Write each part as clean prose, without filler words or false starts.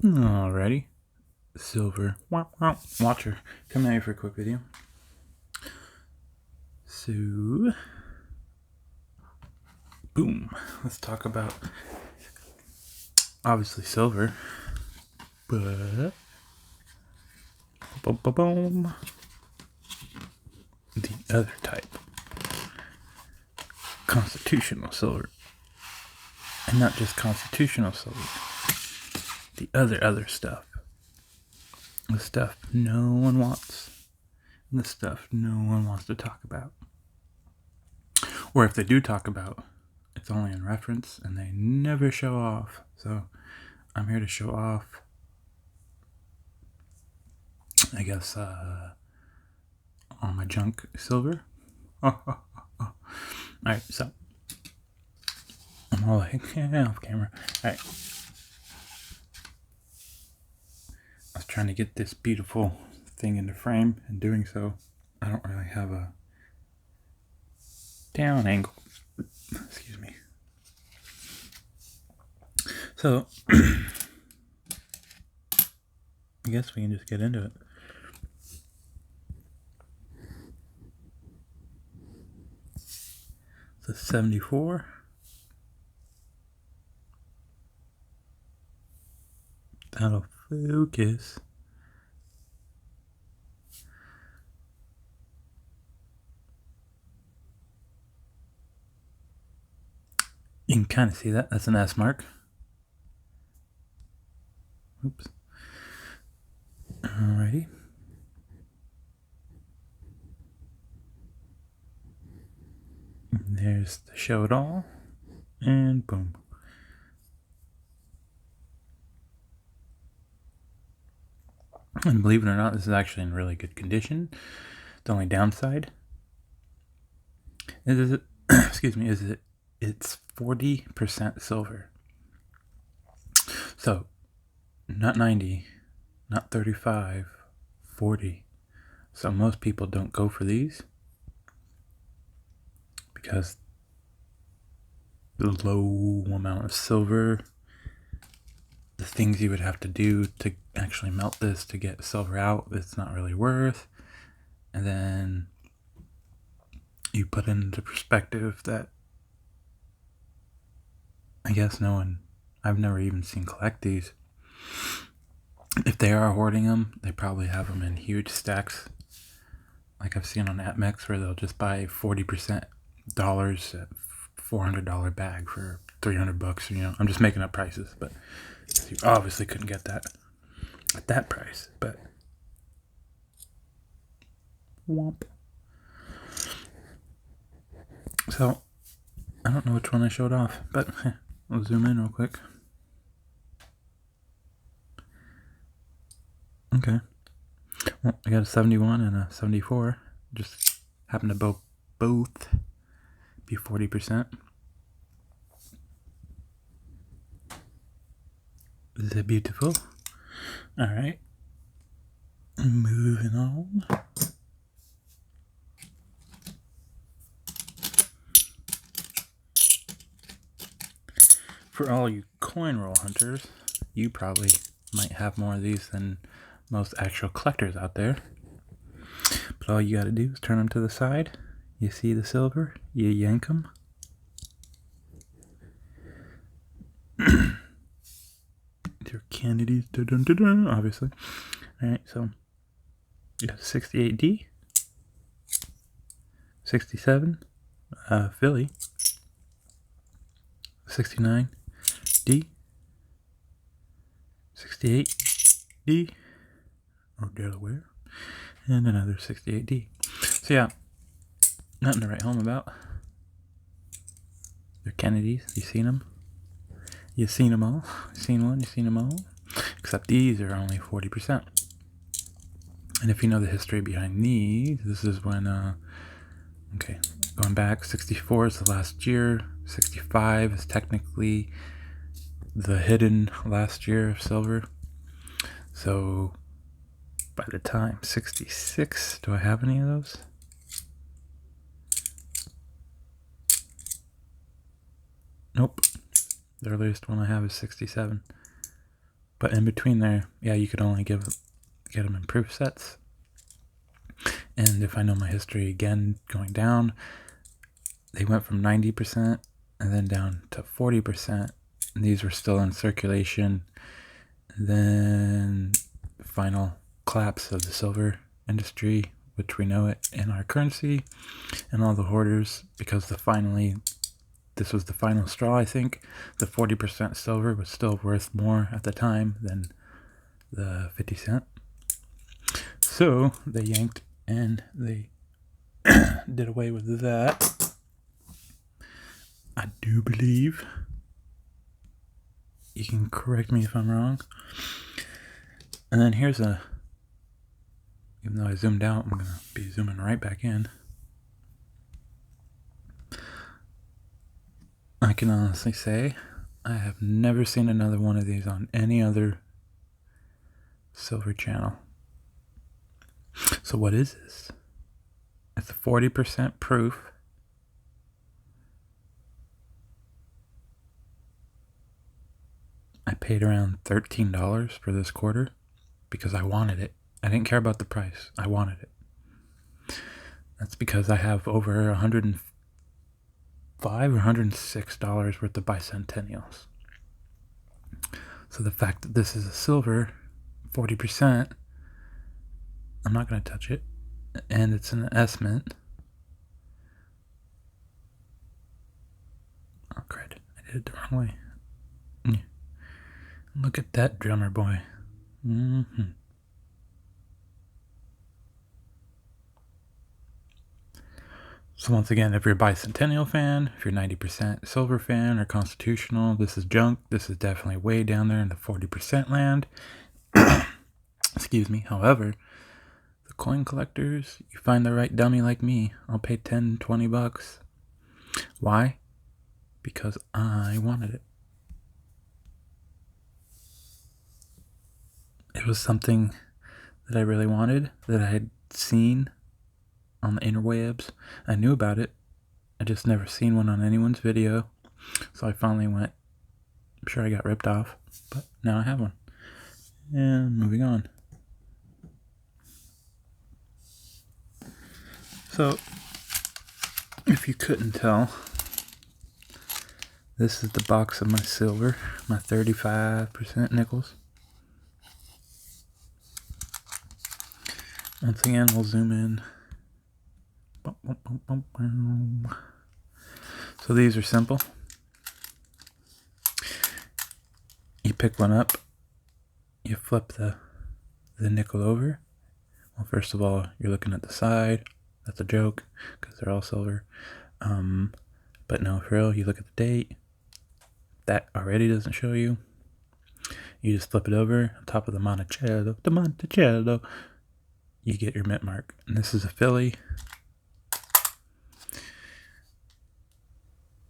Alrighty, silver watcher coming at you for a quick video. So, boom, let's talk about obviously silver, but boom, the other type, constitutional silver, and not just constitutional silver, the other stuff, the stuff no one wants, the stuff no one wants to talk about, or if they do talk about, it's only in reference and they never show off. So I'm here to show off, I guess, all my junk silver. Alright, so I'm all like, yeah, off camera. Alright. I was trying to get this beautiful thing into frame, and doing so, I don't really have a down angle. Excuse me. So, I guess we can just get into it. So 74. That'll focus. You can kind of see that. That's an S mark. Oops. Alrighty. There's the show it all. And boom. And believe it or not, this is actually in really good condition. The only downside is it it's 40% silver. So not 90, not 35, 40. So most people don't go for these because the low amount of silver, the things you would have to do to actually melt this to get silver out, it's not really worth. And then you put into perspective that I guess I've never even seen collect these. If they are hoarding them, they probably have them in huge stacks, like I've seen on APMEX, where they'll just buy 40% dollars at $400 bag for $300. You know, I'm just making up prices, but you obviously couldn't get that at that price. But womp. So I don't know which one I showed off, but I'll zoom in real quick. Okay. Well, I got a 71 and a 74. Just happen to both be 40%. Is it beautiful? Alright. Moving on. For all you coin roll hunters, you probably might have more of these than most actual collectors out there. But all you gotta do is turn them to the side. You see the silver, you yank them. Your Kennedys, obviously. Alright, so you got 68D, 67, Philly, 69D, 68D, or Delaware, and another 68D. So yeah, nothing to write home about. They're Kennedys. You seen them? You seen them all? You seen one? You seen them all? Except these are only 40%. And if you know the history behind these, this is when, okay, going back, 64 is the last year. 65 is technically the hidden last year of silver. So by the time 66, do I have any of those? Nope. The earliest one I have is 67. But in between there, yeah, you could only get them in proof sets. And if I know my history again going down, they went from 90% and then down to 40%. And these were still in circulation. And then final collapse of the silver industry, which we know it in our currency, and all the hoarders, because this was the final straw, I think. The 40% silver was still worth more at the time than the 50 cent. So they yanked and they did away with that. I do believe. You can correct me if I'm wrong. And then here's even though I zoomed out, I'm going to be zooming right back in. I can honestly say I have never seen another one of these on any other silver channel. So what is this? It's a 40% proof. I paid around $13 for this quarter because I wanted it. I didn't care about the price. I wanted it. That's because I have over $105 or $106 worth of bicentennials. So the fact that this is a silver, 40%, I'm not going to touch it. And it's an S-mint. Oh, crud. I did it the wrong way. Yeah. Look at that drummer boy. So once again, if you're a bicentennial fan, if you're 90% silver fan or constitutional, this is junk. This is definitely way down there in the 40% land. Excuse me. However, the coin collectors, you find the right dummy like me, I'll pay 10, 20 bucks. Why? Because I wanted it. It was something that I really wanted, that I had seen on the interwebs. I knew about it. I just never seen one on anyone's video. So I finally went. I'm sure I got ripped off, but now I have one. And moving on. So, if you couldn't tell, this is the box of my silver, my 35% nickels. Once again, we'll zoom in. So these are simple. You pick one up, you flip the nickel over. Well, first of all, you're looking at the side. That's a joke, because they're all silver. But no, for real, you look at the date. That already doesn't show you. You just flip it over on top of the Monticello. You get your mint mark. And this is a Philly.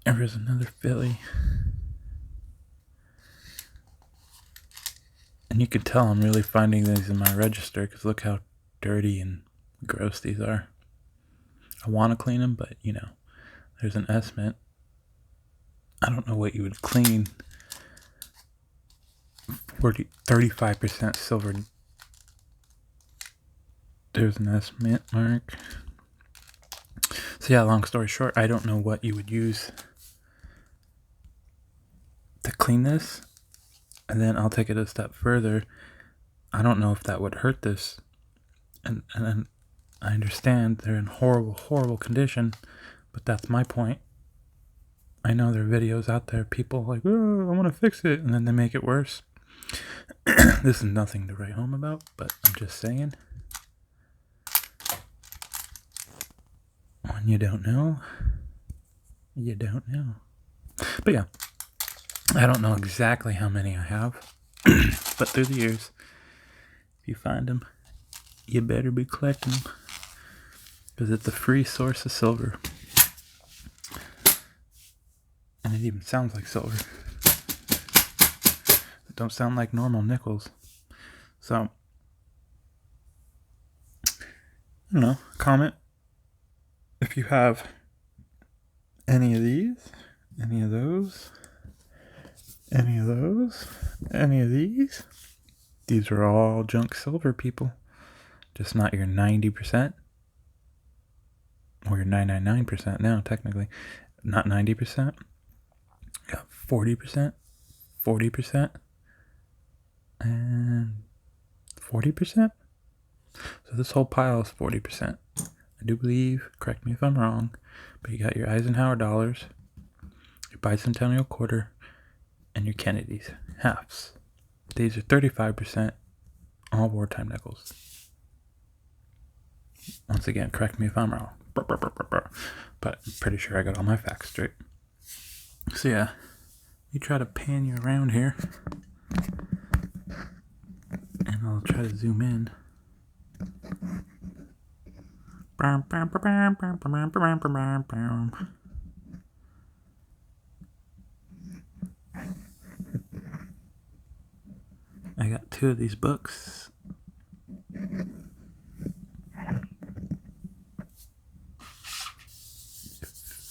There's another Philly. And you can tell I'm really finding these in my register, because look how dirty and gross these are. I want to clean them, but you know, there's an S-mint. I don't know what you would clean. 35% silver. There's an S-mint mark. So yeah, long story short, I don't know what you would use to clean this. And then I'll take it a step further. I don't know if that would hurt this. And then I understand they're in horrible, horrible condition, but that's my point. I know there are videos out there, people like, oh, I want to fix it, and then they make it worse. This is nothing to write home about, but I'm just saying. When you don't know, you don't know. But yeah, I don't know exactly how many I have, but through the years, if you find them, you better be collecting them, because it's a free source of silver. And it even sounds like silver. It don't sound like normal nickels. So, I don't know, comment if you have any of these, any of those, any of those, any of these. These are all junk silver, people. Just not your 90%. Or your 999% now, technically. Not 90%. Got 40%, 40%, and 40%. So this whole pile is 40%. I do believe, correct me if I'm wrong, but you got your Eisenhower dollars, your bicentennial quarter, and your Kennedy's halves. These are 35%, all wartime nickels. Once again, correct me if I'm wrong, but I'm pretty sure I got all my facts straight. So yeah, you try to pan you around here, and I'll try to zoom in. I got 2 of these books.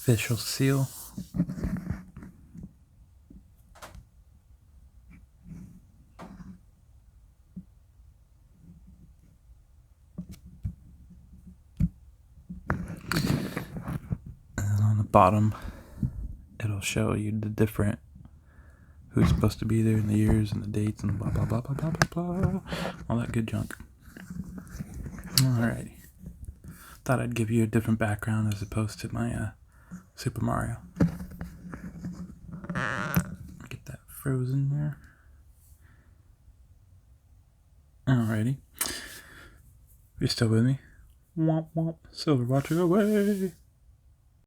Official seal. And on the bottom, it'll show you the different who's supposed to be there and the years and the dates and blah blah blah blah blah blah blah, all that good junk. Alrighty, thought I'd give you a different background as opposed to my Super Mario. Get that frozen there. Alrighty, you're still with me? Womp womp, Silver Watcher away.